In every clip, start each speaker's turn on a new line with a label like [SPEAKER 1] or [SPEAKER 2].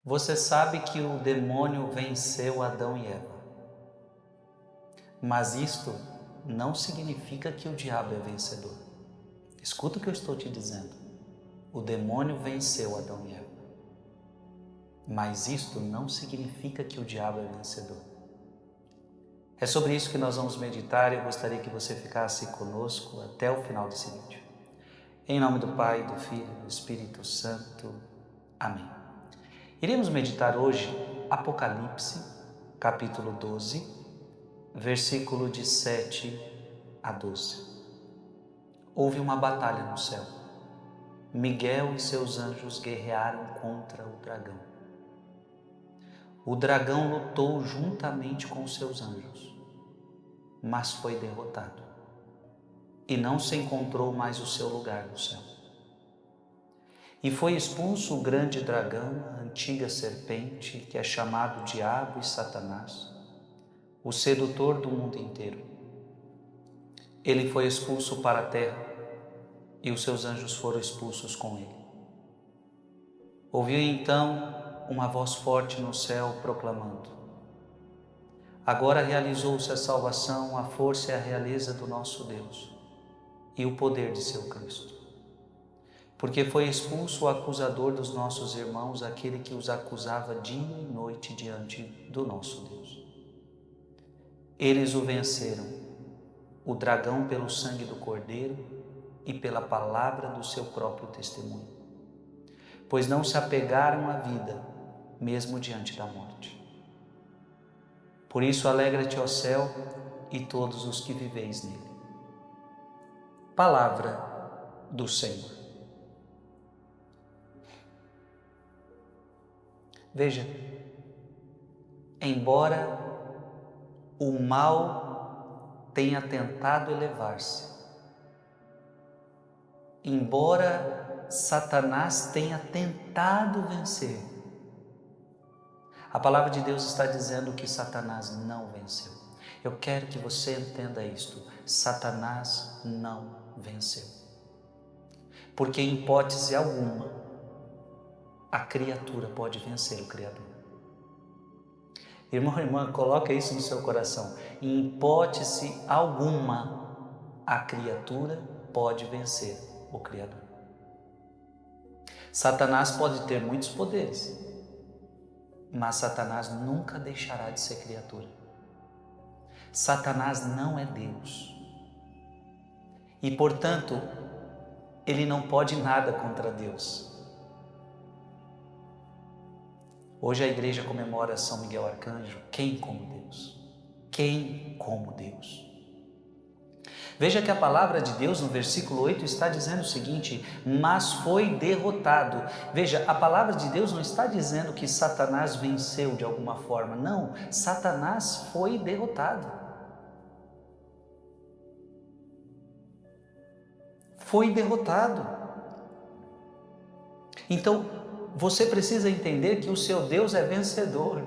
[SPEAKER 1] Você sabe que o demônio venceu Adão e Eva, mas isto não significa que o diabo é vencedor. Escuta o que eu estou te dizendo. O demônio venceu Adão e Eva, mas isto não significa que o diabo é vencedor. É sobre isso que nós vamos meditar e eu gostaria que você ficasse conosco até o final desse vídeo. Em nome do Pai, do Filho e do Espírito Santo. Amém. Iremos meditar hoje Apocalipse, capítulo 12, versículo de 7 a 12. Houve uma batalha no céu. Miguel e seus anjos guerrearam contra o dragão. O dragão lutou juntamente com seus anjos, mas foi derrotado e não se encontrou mais o seu lugar no céu. E foi expulso o grande dragão, a antiga serpente, que é chamado Diabo e Satanás, o sedutor do mundo inteiro. Ele foi expulso para a terra e os seus anjos foram expulsos com ele. Ouviu então uma voz forte no céu proclamando: agora realizou-se a salvação, a força e a realeza do nosso Deus e o poder de seu Cristo. Porque foi expulso o acusador dos nossos irmãos, aquele que os acusava dia e noite diante do nosso Deus. Eles o venceram, o dragão, pelo sangue do Cordeiro e pela palavra do seu próprio testemunho, pois não se apegaram à vida, mesmo diante da morte. Por isso alegra-te, ó céu, e todos os que viveis nele. Palavra do Senhor. Veja, embora o mal tenha tentado elevar-se, embora Satanás tenha tentado vencer, a palavra de Deus está dizendo que Satanás não venceu. Eu quero que você entenda isto: Satanás não venceu. Porque em hipótese alguma, a criatura pode vencer o Criador. Irmão, irmã, coloca isso no seu coração. Em hipótese alguma, a criatura pode vencer o Criador. Satanás pode ter muitos poderes, mas Satanás nunca deixará de ser criatura. Satanás não é Deus. E, portanto, ele não pode nada contra Deus. Hoje a igreja comemora São Miguel Arcanjo. Quem como Deus? Quem como Deus? Veja que a palavra de Deus no versículo 8 está dizendo o seguinte: mas foi derrotado. Veja, a palavra de Deus não está dizendo que Satanás venceu de alguma forma. Não, Satanás foi derrotado. Foi derrotado. Então, você precisa entender que o seu Deus é vencedor.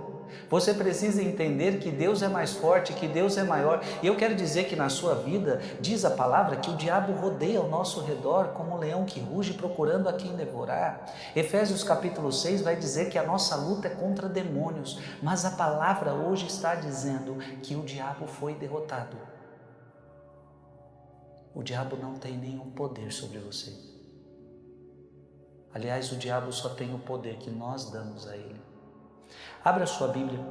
[SPEAKER 1] Você precisa entender que Deus é mais forte, que Deus é maior. E eu quero dizer que na sua vida, diz a palavra, que o diabo rodeia ao nosso redor como um leão que ruge procurando a quem devorar. Efésios capítulo 6 vai dizer que a nossa luta é contra demônios. Mas a palavra hoje está dizendo que o diabo foi derrotado. O diabo não tem nenhum poder sobre você. Aliás, o diabo só tem o poder que nós damos a ele. Abra sua Bíblia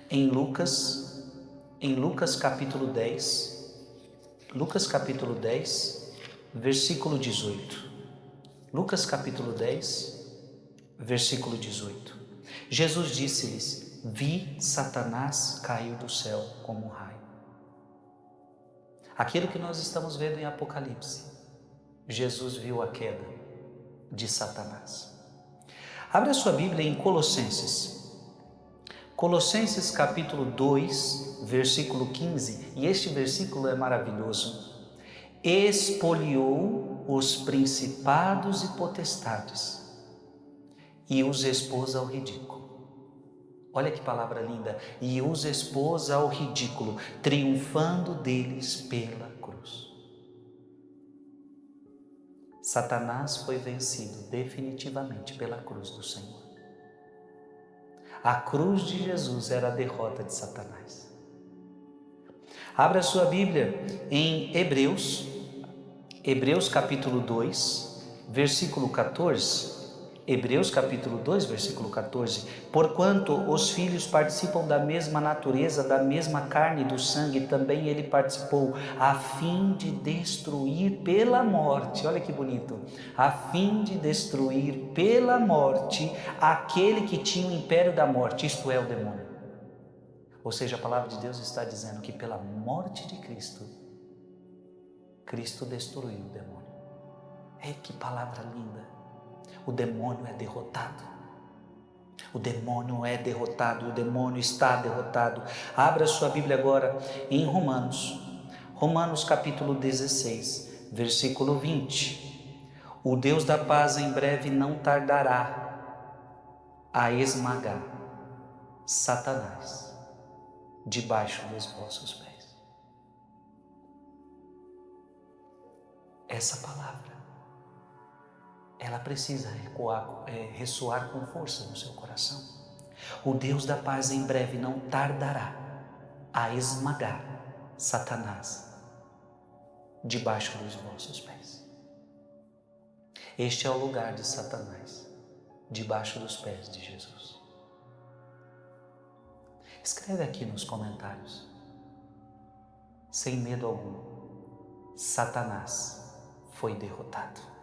[SPEAKER 1] em Lucas capítulo 10, Lucas capítulo 10, versículo 18. Lucas capítulo 10, versículo 18. Jesus disse-lhes: vi Satanás cair do céu como um raio. Aquilo que nós estamos vendo em Apocalipse, Jesus viu a queda de Satanás. Abra a sua Bíblia em Colossenses. Colossenses capítulo 2, versículo 15, e este versículo é maravilhoso. Expoliou os principados e potestades e os expôs ao ridículo. Olha que palavra linda. E os expôs ao ridículo, triunfando deles pela cruz. Satanás foi vencido definitivamente pela cruz do Senhor. A cruz de Jesus era a derrota de Satanás. Abra a sua Bíblia em Hebreus capítulo 2, versículo 14. Hebreus capítulo 2, versículo 14. Porquanto os filhos participam da mesma natureza, da mesma carne e do sangue, também ele participou, a fim de destruir pela morte, olha que bonito, a fim de destruir pela morte aquele que tinha o império da morte, isto é, o demônio. Ou seja, a palavra de Deus está dizendo que pela morte de Cristo, Cristo destruiu o demônio. Que palavra linda! O demônio é derrotado. O demônio é derrotado, o demônio está derrotado. Abra sua Bíblia agora em Romanos capítulo 16, versículo 20. O Deus da paz em breve não tardará a esmagar Satanás debaixo dos vossos pés. Essa palavra, ela precisa ressoar com força no seu coração. O Deus da paz em breve não tardará a esmagar Satanás debaixo dos vossos pés. Este é o lugar de Satanás, debaixo dos pés de Jesus. Escreve aqui nos comentários, sem medo algum: Satanás foi derrotado.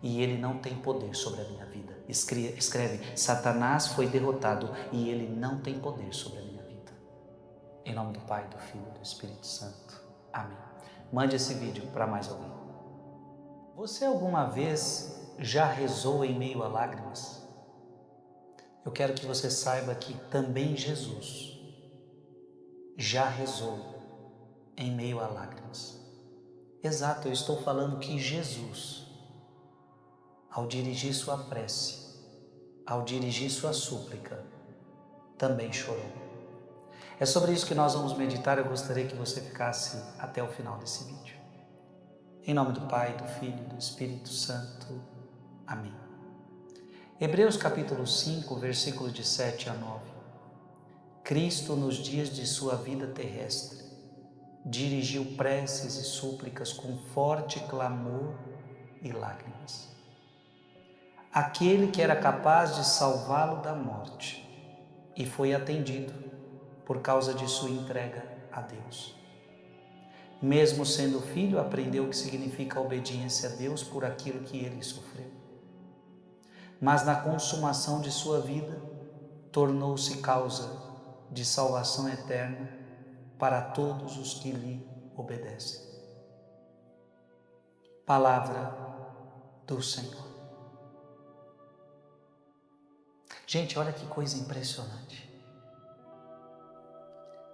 [SPEAKER 1] E ele não tem poder sobre a minha vida. Escreve, Satanás foi derrotado e ele não tem poder sobre a minha vida. Em nome do Pai, do Filho e do Espírito Santo. Amém. Mande esse vídeo para mais alguém. Você alguma vez já rezou em meio a lágrimas? Eu quero que você saiba que também Jesus já rezou em meio a lágrimas. Exato, eu estou falando que Jesus, ao dirigir sua prece, ao dirigir sua súplica, também chorou. É sobre isso que nós vamos meditar. Eu gostaria que você ficasse até o final desse vídeo. Em nome do Pai, do Filho e do Espírito Santo. Amém. Hebreus capítulo 5, versículos de 7 a 9. Cristo, nos dias de sua vida terrestre, dirigiu preces e súplicas com forte clamor e lágrimas. Aquele que era capaz de salvá-lo da morte, e foi atendido por causa de sua entrega a Deus. Mesmo sendo filho, aprendeu o que significa a obediência a Deus por aquilo que ele sofreu. Mas na consumação de sua vida, tornou-se causa de salvação eterna para todos os que lhe obedecem. Palavra do Senhor. Gente, olha que coisa impressionante.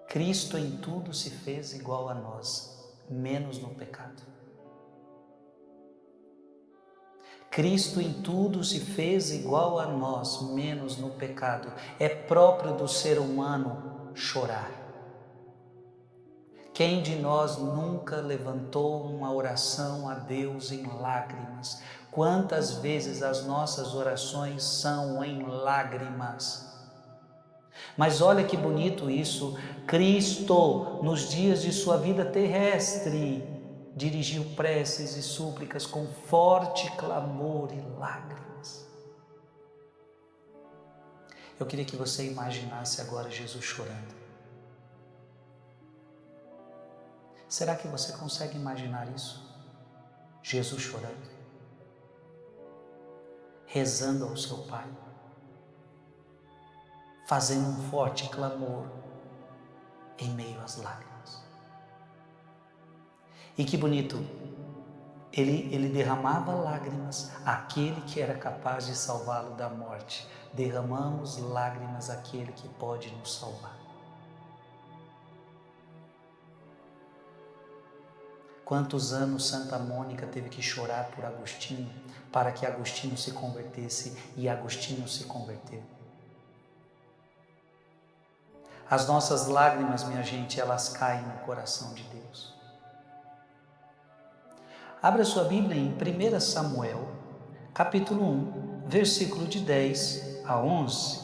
[SPEAKER 1] Cristo em tudo se fez igual a nós, menos no pecado. Cristo em tudo se fez igual a nós, menos no pecado. É próprio do ser humano chorar. Quem de nós nunca levantou uma oração a Deus em lágrimas? Quantas vezes as nossas orações são em lágrimas? Mas olha que bonito isso, Cristo, nos dias de sua vida terrestre, dirigiu preces e súplicas com forte clamor e lágrimas. Eu queria que você imaginasse agora Jesus chorando. Será que você consegue imaginar isso? Jesus chorando, rezando ao seu Pai, fazendo um forte clamor em meio às lágrimas. E que bonito, ele derramava lágrimas àquele que era capaz de salvá-lo da morte. Derramamos lágrimas àquele que pode nos salvar. Quantos anos Santa Mônica teve que chorar por Agostinho para que Agostinho se convertesse, e Agostinho se converteu. As nossas lágrimas, minha gente, elas caem no coração de Deus. Abra sua Bíblia em 1 Samuel, capítulo 1, versículo de 10 a 11.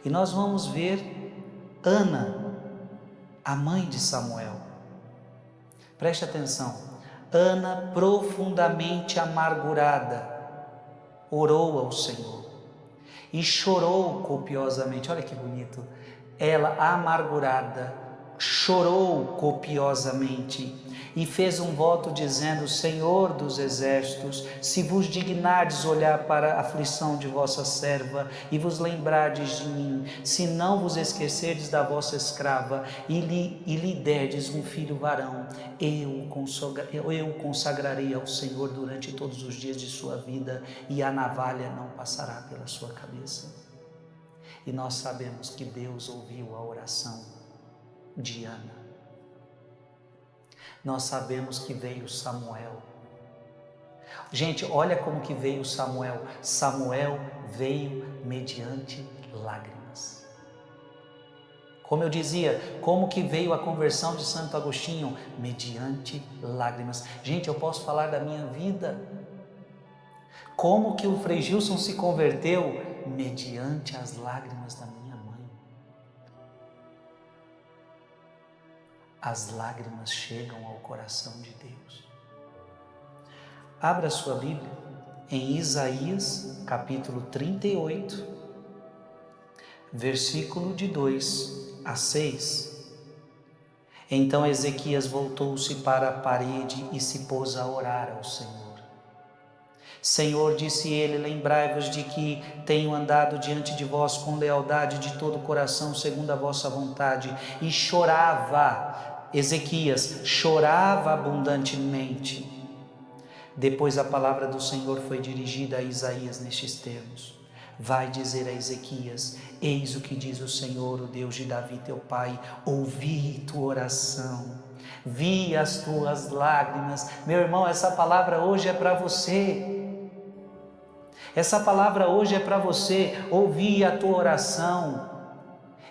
[SPEAKER 1] E nós vamos ver Ana, a mãe de Samuel. Preste atenção. Ana, profundamente amargurada, orou ao Senhor e chorou copiosamente. Olha que bonito. Ela, amargurada, chorou copiosamente e fez um voto dizendo: Senhor dos exércitos, se vos dignardes olhar para a aflição de vossa serva e vos lembrardes de mim, se não vos esquecerdes da vossa escrava e lhe derdes um filho varão, eu o consagrarei ao Senhor durante todos os dias de sua vida, e a navalha não passará pela sua cabeça. E nós sabemos que Deus ouviu a oração de Ana. Nós sabemos que veio Samuel. Gente, olha como que veio Samuel. Samuel veio mediante lágrimas. Como eu dizia, como que veio a conversão de Santo Agostinho? Mediante lágrimas. Gente, eu posso falar da minha vida. Como que o Frei Gilson se converteu? Mediante as lágrimas da minha mãe. As lágrimas chegam ao coração de Deus. Abra sua Bíblia em Isaías, capítulo 38, versículo de 2 a 6. Então Ezequias voltou-se para a parede e se pôs a orar ao Senhor. Senhor, disse ele, lembrai-vos de que tenho andado diante de vós com lealdade de todo o coração, segundo a vossa vontade. E chorava, Ezequias, chorava abundantemente. Depois a palavra do Senhor foi dirigida a Isaías nestes termos: vai dizer a Ezequias, eis o que diz o Senhor, o Deus de Davi teu pai, ouvi tua oração, vi as tuas lágrimas. Meu irmão, essa palavra hoje é para você. Essa palavra hoje é para você. Ouvi a tua oração,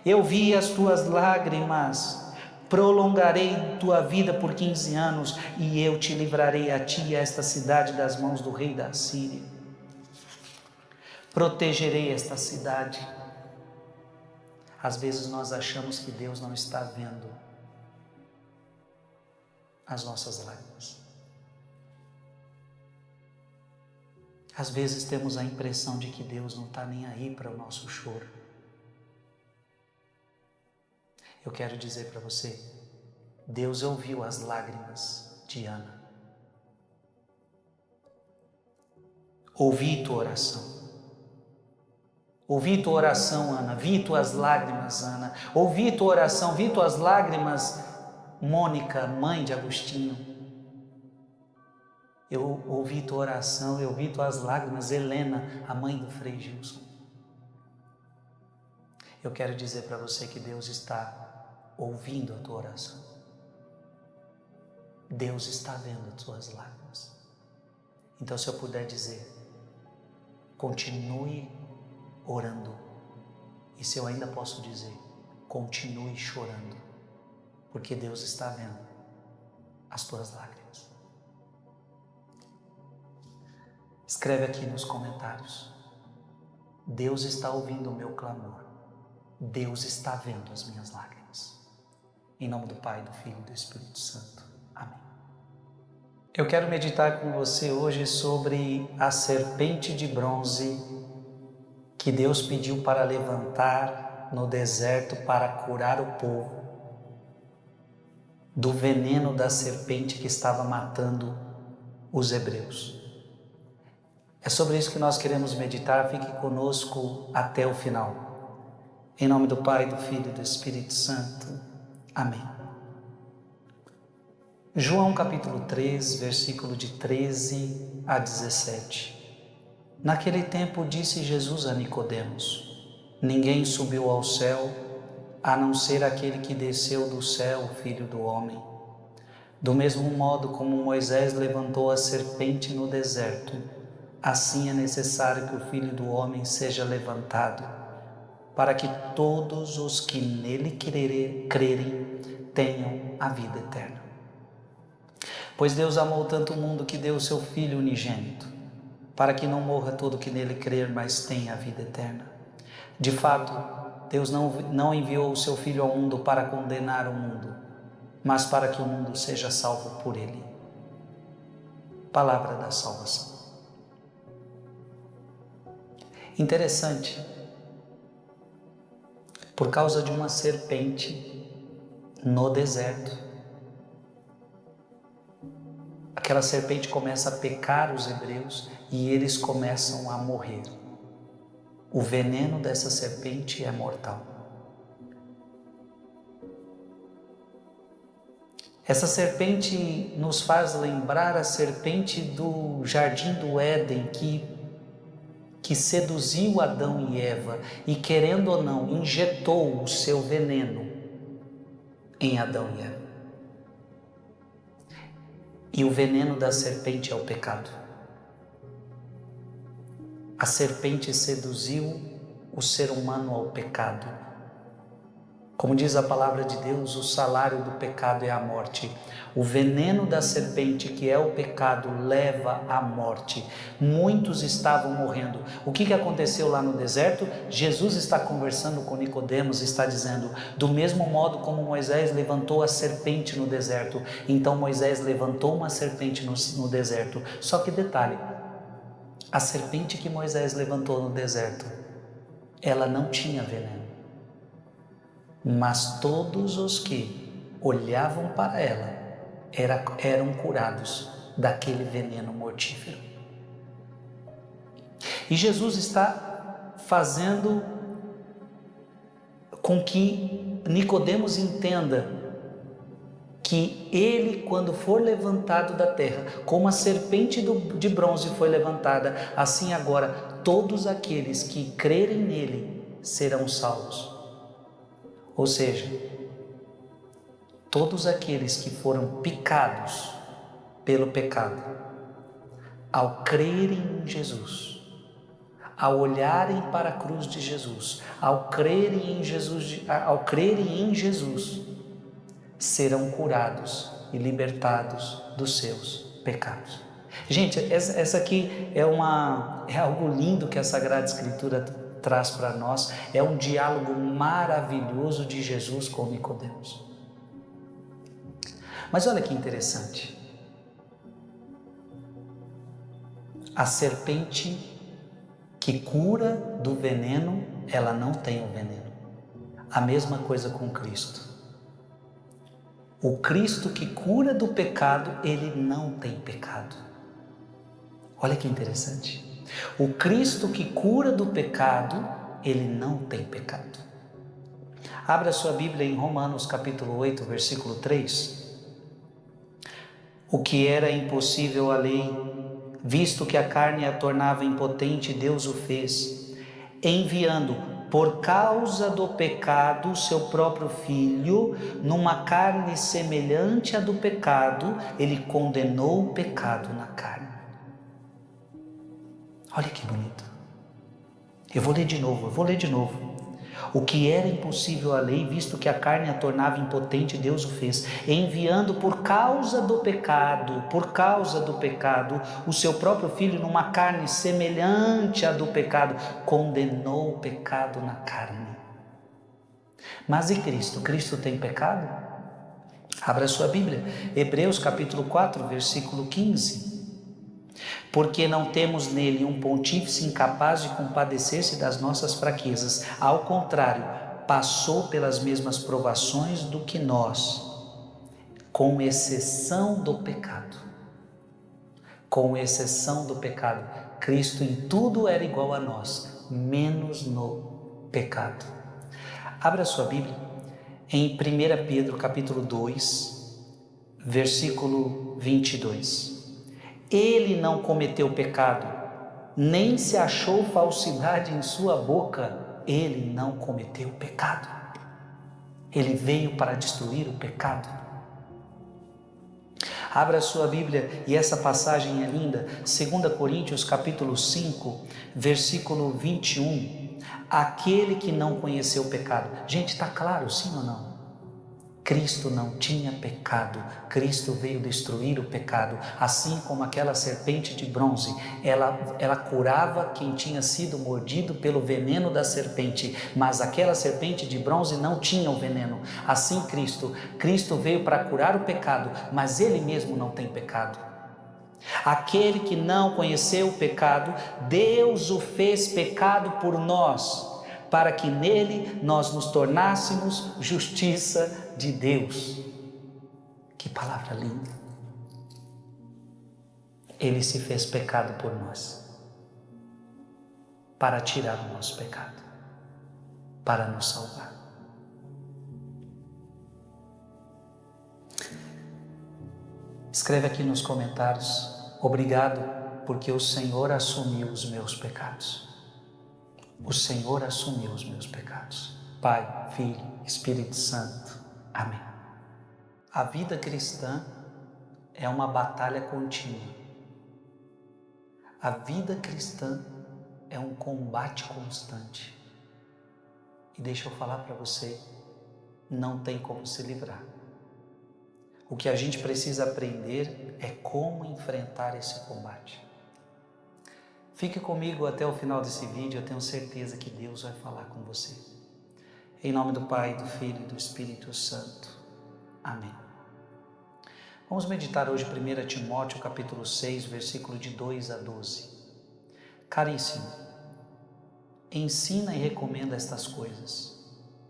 [SPEAKER 1] eu vi as tuas lágrimas. Prolongarei tua vida por 15 anos e eu te livrarei a ti e a esta cidade das mãos do rei da Assíria. Protegerei esta cidade. Às vezes nós achamos que Deus não está vendo as nossas lágrimas. Às vezes temos a impressão de que Deus não está nem aí para o nosso choro. Eu quero dizer para você, Deus ouviu as lágrimas de Ana. Ouvi tua oração. Ouvi tua oração, Ana. Vi tuas lágrimas, Ana. Ouvi tua oração, vi tuas lágrimas, Mônica, mãe de Agostinho. Eu ouvi tua oração, eu vi tuas lágrimas, Helena, a mãe do Frei Gilson. Eu quero dizer para você que Deus está ouvindo a tua oração. Deus está vendo as tuas lágrimas. Então, se eu puder dizer, continue orando. E se eu ainda posso dizer, continue chorando, porque Deus está vendo as tuas lágrimas. Escreve aqui nos comentários: Deus está ouvindo o meu clamor. Deus está vendo as minhas lágrimas. Em nome do Pai, do Filho e do Espírito Santo. Amém. Eu quero meditar com você hoje sobre a serpente de bronze que Deus pediu para levantar no deserto para curar o povo do veneno da serpente que estava matando os hebreus. É sobre isso que nós queremos meditar. Fique conosco até o final. Em nome do Pai, do Filho e do Espírito Santo. Amém. João capítulo 3, versículo de 13 a 17. Naquele tempo disse Jesus a Nicodemos: ninguém subiu ao céu, a não ser aquele que desceu do céu, o Filho do Homem. Do mesmo modo como Moisés levantou a serpente no deserto, assim é necessário que o Filho do Homem seja levantado, para que todos os que nele crerem tenham a vida eterna. Pois Deus amou tanto o mundo que deu o seu Filho unigênito, para que não morra todo que nele crer, mas tenha a vida eterna. De fato, Deus não enviou o seu Filho ao mundo para condenar o mundo, mas para que o mundo seja salvo por Ele. Palavra da salvação. Interessante, por causa de uma serpente no deserto, aquela serpente começa a pecar os hebreus e eles começam a morrer. O veneno dessa serpente é mortal. Essa serpente nos faz lembrar a serpente do Jardim do Éden que seduziu Adão e Eva e, querendo ou não, injetou o seu veneno em Adão e Eva. E o veneno da serpente é o pecado. A serpente seduziu o ser humano ao pecado. Como diz a palavra de Deus, o salário do pecado é a morte. O veneno da serpente, que é o pecado, leva à morte. Muitos estavam morrendo. O que aconteceu lá no deserto? Jesus está conversando com Nicodemos e está dizendo: do mesmo modo como Moisés levantou a serpente no deserto, então Moisés levantou uma serpente no deserto. Só que detalhe, a serpente que Moisés levantou no deserto, ela não tinha veneno. Mas todos os que olhavam para ela eram curados daquele veneno mortífero. E Jesus está fazendo com que Nicodemos entenda que ele, quando for levantado da terra, como a serpente de bronze foi levantada, assim agora todos aqueles que crerem nele serão salvos. Ou seja, todos aqueles que foram picados pelo pecado, ao crerem em Jesus, ao olharem para a cruz de Jesus, ao crerem em Jesus, serão curados e libertados dos seus pecados. Gente, essa aqui é algo lindo que a Sagrada Escritura traz para nós. É um diálogo maravilhoso de Jesus com Nicodemos. Mas olha que interessante. A serpente que cura do veneno, ela não tem o veneno. A mesma coisa com Cristo. O Cristo que cura do pecado, ele não tem pecado. Olha que interessante. O Cristo que cura do pecado, ele não tem pecado. Abra sua Bíblia em Romanos capítulo 8, versículo 3. O que era impossível à lei, visto que a carne a tornava impotente, Deus o fez, enviando por causa do pecado o seu próprio Filho, numa carne semelhante à do pecado, ele condenou o pecado na carne. Olha que bonito. Eu vou ler de novo. O que era impossível à lei, visto que a carne a tornava impotente, Deus o fez, enviando por causa do pecado, o seu próprio Filho numa carne semelhante à do pecado, condenou o pecado na carne. Mas e Cristo? Cristo tem pecado? Abra sua Bíblia, Hebreus capítulo 4, versículo 15. Porque não temos nele um pontífice incapaz de compadecer-se das nossas fraquezas. Ao contrário, passou pelas mesmas provações do que nós, com exceção do pecado. Com exceção do pecado. Cristo em tudo era igual a nós, menos no pecado. Abra sua Bíblia em 1 Pedro capítulo 2, versículo 22. Ele não cometeu pecado, nem se achou falsidade em sua boca. Ele não cometeu pecado. Ele veio para destruir o pecado. Abra a sua Bíblia e essa passagem é linda. 2 Coríntios capítulo 5, versículo 21. Aquele que não conheceu o pecado. Gente, está claro, sim ou não? Cristo não tinha pecado, Cristo veio destruir o pecado, assim como aquela serpente de bronze, ela curava quem tinha sido mordido pelo veneno da serpente, mas aquela serpente de bronze não tinha o veneno. Assim Cristo veio para curar o pecado, mas Ele mesmo não tem pecado. Aquele que não conheceu o pecado, Deus o fez pecado por nós, para que nele nós nos tornássemos justiça de Deus. Que palavra linda! Ele se fez pecado por nós, para tirar o nosso pecado, para nos salvar. Escreve aqui nos comentários: obrigado, porque o Senhor assumiu os meus pecados. O Senhor assumiu os meus pecados. Pai, Filho, Espírito Santo. Amém. A vida cristã é uma batalha contínua. A vida cristã é um combate constante. E deixa eu falar para você, não tem como se livrar. O que a gente precisa aprender é como enfrentar esse combate. Fique comigo até o final desse vídeo, eu tenho certeza que Deus vai falar com você. Em nome do Pai, do Filho e do Espírito Santo. Amém. Vamos meditar hoje 1 Timóteo capítulo 6, versículo de 2 a 12. Caríssimo, ensina e recomenda estas coisas.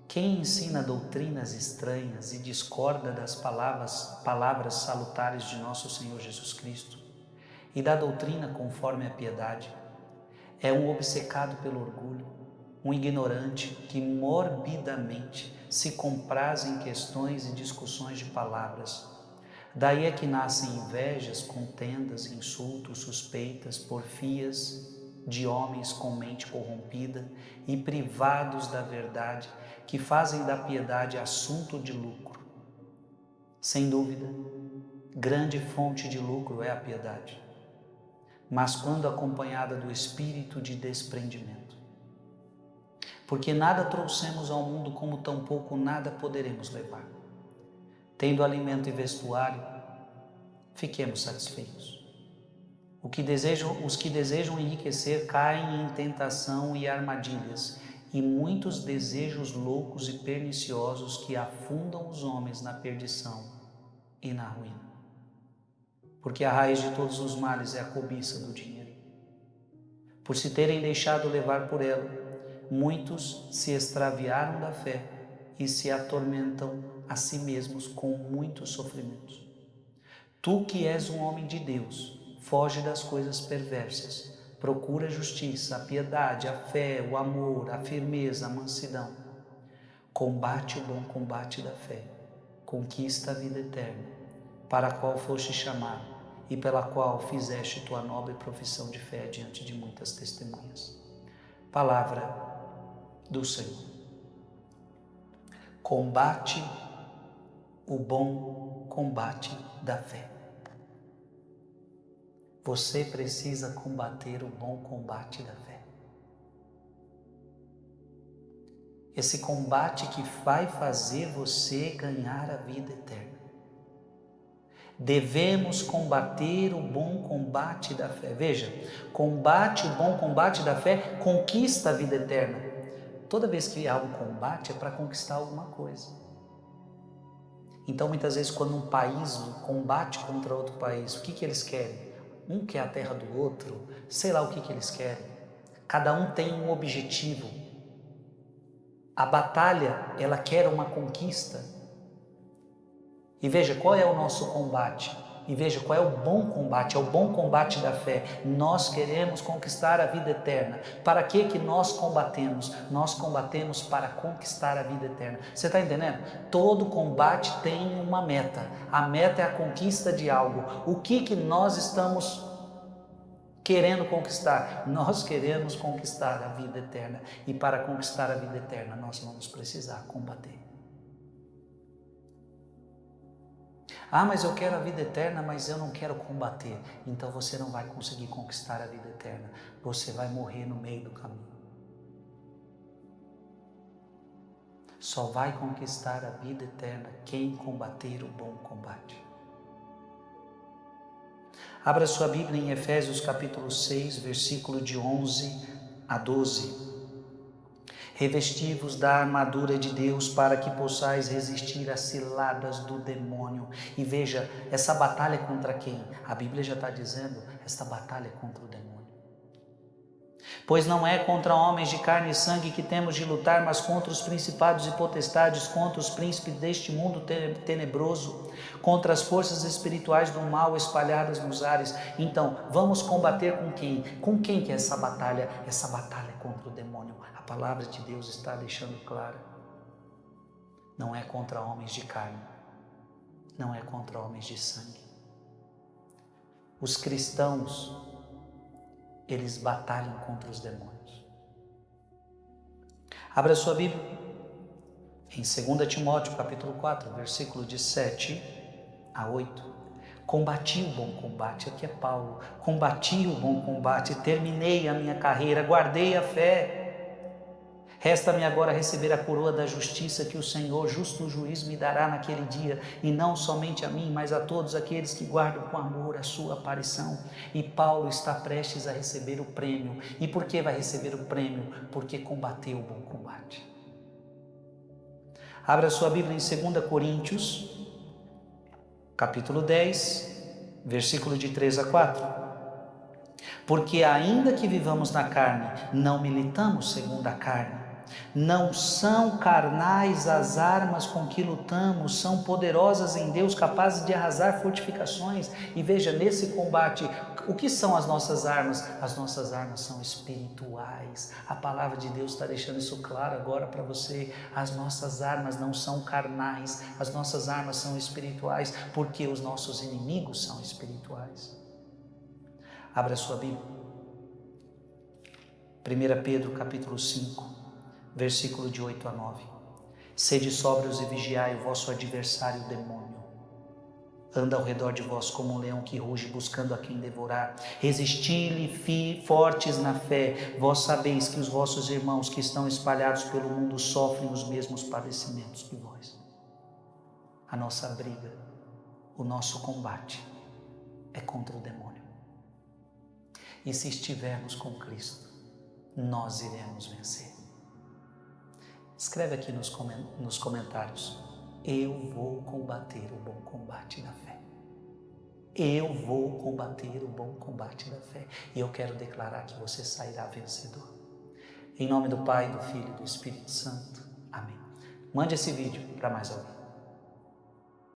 [SPEAKER 1] Quem ensina doutrinas estranhas e discorda das palavras salutares de nosso Senhor Jesus Cristo e da doutrina conforme a piedade, é um obcecado pelo orgulho, um ignorante que morbidamente se compraz em questões e discussões de palavras. Daí é que nascem invejas, contendas, insultos, suspeitas, porfias de homens com mente corrompida e privados da verdade, que fazem da piedade assunto de lucro. Sem dúvida, grande fonte de lucro é a piedade, mas quando acompanhada do espírito de desprendimento. Porque nada trouxemos ao mundo, como tampouco nada poderemos levar. Tendo alimento e vestuário, fiquemos satisfeitos. Os que desejam enriquecer caem em tentação e armadilhas, e muitos desejos loucos e perniciosos que afundam os homens na perdição e na ruína. Porque a raiz de todos os males é a cobiça do dinheiro. Por se terem deixado levar por ela, muitos se extraviaram da fé e se atormentam a si mesmos com muitos sofrimentos. Tu que és um homem de Deus, foge das coisas perversas, procura a justiça, a piedade, a fé, o amor, a firmeza, a mansidão. Combate o bom combate da fé, conquista a vida eterna, para a qual foste chamado e pela qual fizeste tua nobre profissão de fé diante de muitas testemunhas. Palavra do Senhor. Combate o bom combate da fé. Você precisa combater o bom combate da fé. Esse combate que vai fazer você ganhar a vida eterna. Devemos combater o bom combate da fé. Veja, combate o bom combate da fé, conquista a vida eterna. Toda vez que há um combate é para conquistar alguma coisa. Então muitas vezes quando um país combate contra outro país, o que eles querem? Um quer a terra do outro, sei lá o que eles querem. Cada um tem um objetivo. A batalha, ela quer uma conquista. E veja qual é o nosso combate. E veja qual é o bom combate, é o bom combate da fé. Nós queremos conquistar a vida eterna. Para que nós combatemos? Nós combatemos para conquistar a vida eterna. Você está entendendo? Todo combate tem uma meta. A meta é a conquista de algo. O que nós estamos querendo conquistar? Nós queremos conquistar a vida eterna. E para conquistar a vida eterna, nós vamos precisar combater. Ah, mas eu quero a vida eterna, mas eu não quero combater. Então você não vai conseguir conquistar a vida eterna. Você vai morrer no meio do caminho. Só vai conquistar a vida eterna quem combater o bom combate. Abra sua Bíblia em Efésios capítulo 6, versículo de 11 a 12. Revesti-vos da armadura de Deus para que possais resistir às ciladas do demônio. E veja, essa batalha é contra quem? A Bíblia já está dizendo, esta batalha é contra o demônio. Pois não é contra homens de carne e sangue que temos de lutar, mas contra os principados e potestades, contra os príncipes deste mundo tenebroso, contra as forças espirituais do mal espalhadas nos ares. Então, vamos combater com quem? Com quem que é essa batalha? Essa batalha é contra o demônio. A palavra de Deus está deixando clara. Não é contra homens de carne, não é contra homens de sangue. Os cristãos, eles batalham contra os demônios. Abra sua Bíblia em 2 Timóteo capítulo 4, versículo de 7 a 8. Combati o bom combate, aqui é Paulo, combati o bom combate, terminei a minha carreira, guardei a fé. Resta-me agora receber a coroa da justiça que o Senhor, justo juiz, me dará naquele dia, e não somente a mim, mas a todos aqueles que guardam com amor a sua aparição. E Paulo está prestes a receber o prêmio. E por que vai receber o prêmio? Porque combateu o bom combate. Abra sua Bíblia em 2 Coríntios, capítulo 10, versículo de 3 a 4. Porque ainda que vivamos na carne, não militamos segundo a carne. Não são carnais as armas com que lutamos, são poderosas em Deus, capazes de arrasar fortificações. E veja, nesse combate, o que são as nossas armas? As nossas armas são espirituais. A palavra de Deus está deixando isso claro agora para você. As nossas armas não são carnais, as nossas armas são espirituais, porque os nossos inimigos são espirituais. Abra sua Bíblia. 1 Pedro capítulo 5. Versículo de 8 a 9. Sede sóbrios e vigiai, o vosso adversário, o demônio. Anda ao redor de vós como um leão que ruge, buscando a quem devorar. Resisti-lhe fortes na fé. Vós sabeis que os vossos irmãos que estão espalhados pelo mundo sofrem os mesmos padecimentos que vós. A nossa briga, o nosso combate é contra o demônio. E se estivermos com Cristo, nós iremos vencer. Escreve aqui nos comentários: eu vou combater o bom combate da fé. Eu vou combater o bom combate da fé. E eu quero declarar que você sairá vencedor. Em nome do Pai, do Filho e do Espírito Santo. Amém. Mande esse vídeo para mais alguém.